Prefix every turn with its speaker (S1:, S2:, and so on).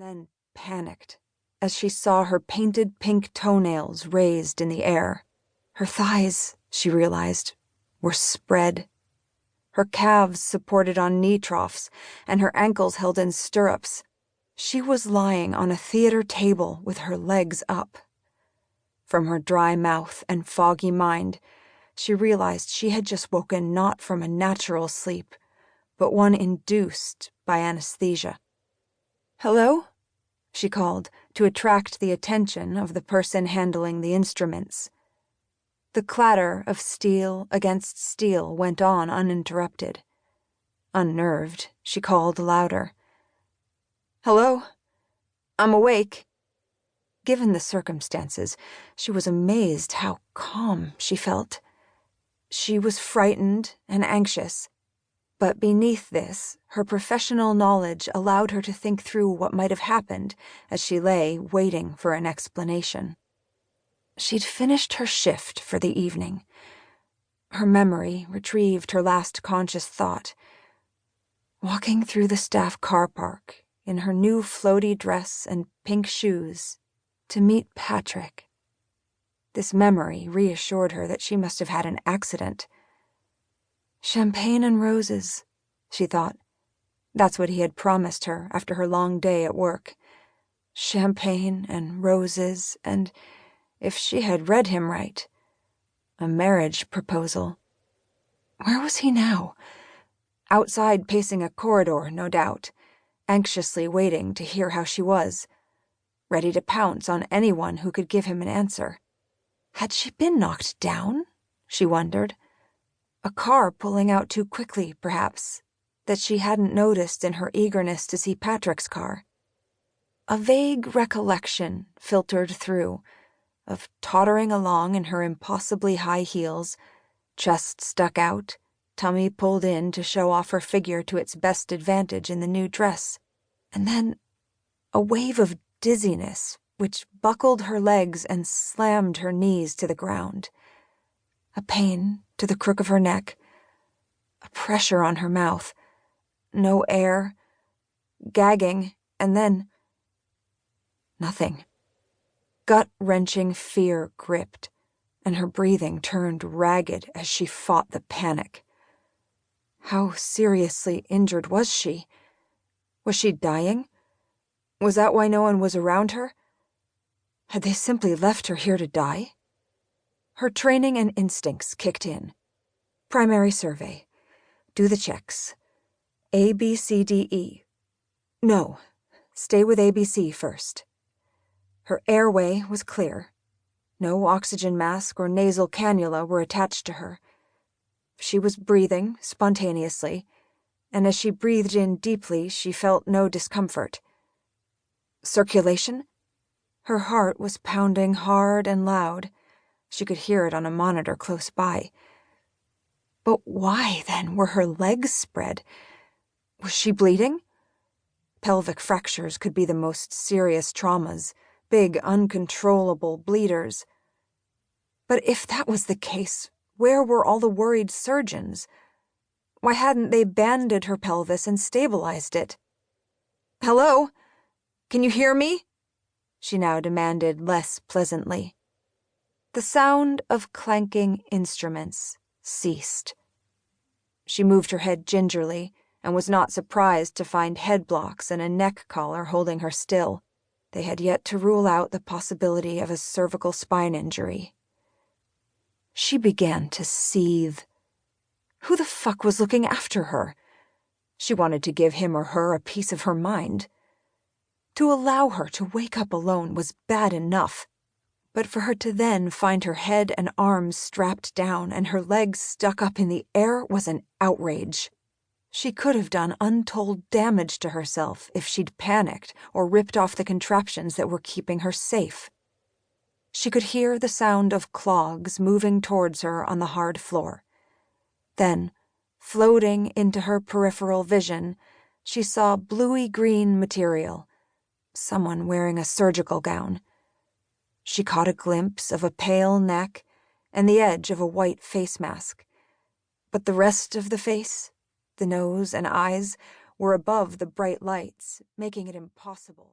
S1: then panicked as she saw her painted pink toenails raised in the air. Her thighs, she realized, were spread. Her calves supported on knee troughs, and her ankles held in stirrups. She was lying on a theater table with her legs up. From her dry mouth and foggy mind, she realized she had just woken not from a natural sleep, but one induced by anesthesia. "Hello?" she called, to attract the attention of the person handling the instruments. The clatter of steel against steel went on uninterrupted. Unnerved, she called louder. "Hello? I'm awake." Given the circumstances, she was amazed how calm she felt. She was frightened and anxious, but beneath this, her professional knowledge allowed her to think through what might have happened as she lay waiting for an explanation. She'd finished her shift for the evening. Her memory retrieved her last conscious thought. Walking through the staff car park in her new floaty dress and pink shoes to meet Patrick. This memory reassured her that she must have had an accident. Champagne and roses, she thought. That's what he had promised her after her long day at work. Champagne and roses and, if she had read him right, a marriage proposal. Where was he now? Outside pacing a corridor, no doubt, anxiously waiting to hear how she was, ready to pounce on anyone who could give him an answer. Had she been knocked down? She wondered. A car pulling out too quickly, perhaps, that she hadn't noticed in her eagerness to see Patrick's car. A vague recollection filtered through, of tottering along in her impossibly high heels, chest stuck out, tummy pulled in to show off her figure to its best advantage in the new dress, and then a wave of dizziness which buckled her legs and slammed her knees to the ground. A pain to the crook of her neck, a pressure on her mouth, no air, gagging, and then nothing. Gut-wrenching fear gripped, and her breathing turned ragged as she fought the panic. How seriously injured was she? Was she dying? Was that why no one was around her? Had they simply left her here to die? Her training and instincts kicked in. Primary survey. Do the checks. A, B, C, D, E. No, stay with ABC first. Her airway was clear. No oxygen mask or nasal cannula were attached to her. She was breathing spontaneously, and as she breathed in deeply, she felt no discomfort. Circulation? Her heart was pounding hard and loud. She could hear it on a monitor close by. But why, then, were her legs spread? Was she bleeding? Pelvic fractures could be the most serious traumas, big, uncontrollable bleeders. But if that was the case, where were all the worried surgeons? Why hadn't they banded her pelvis and stabilized it? "Hello? Can you hear me?" she now demanded less pleasantly. The sound of clanking instruments ceased. She moved her head gingerly and was not surprised to find head blocks and a neck collar holding her still. They had yet to rule out the possibility of a cervical spine injury. She began to seethe. Who the fuck was looking after her? She wanted to give him or her a piece of her mind. To allow her to wake up alone was bad enough, but for her to then find her head and arms strapped down and her legs stuck up in the air was an outrage. She could have done untold damage to herself if she'd panicked or ripped off the contraptions that were keeping her safe. She could hear the sound of clogs moving towards her on the hard floor. Then, floating into her peripheral vision, she saw bluey-green material, someone wearing a surgical gown. She caught a glimpse of a pale neck and the edge of a white face mask, but the rest of the face, the nose and eyes, were above the bright lights, making it impossible.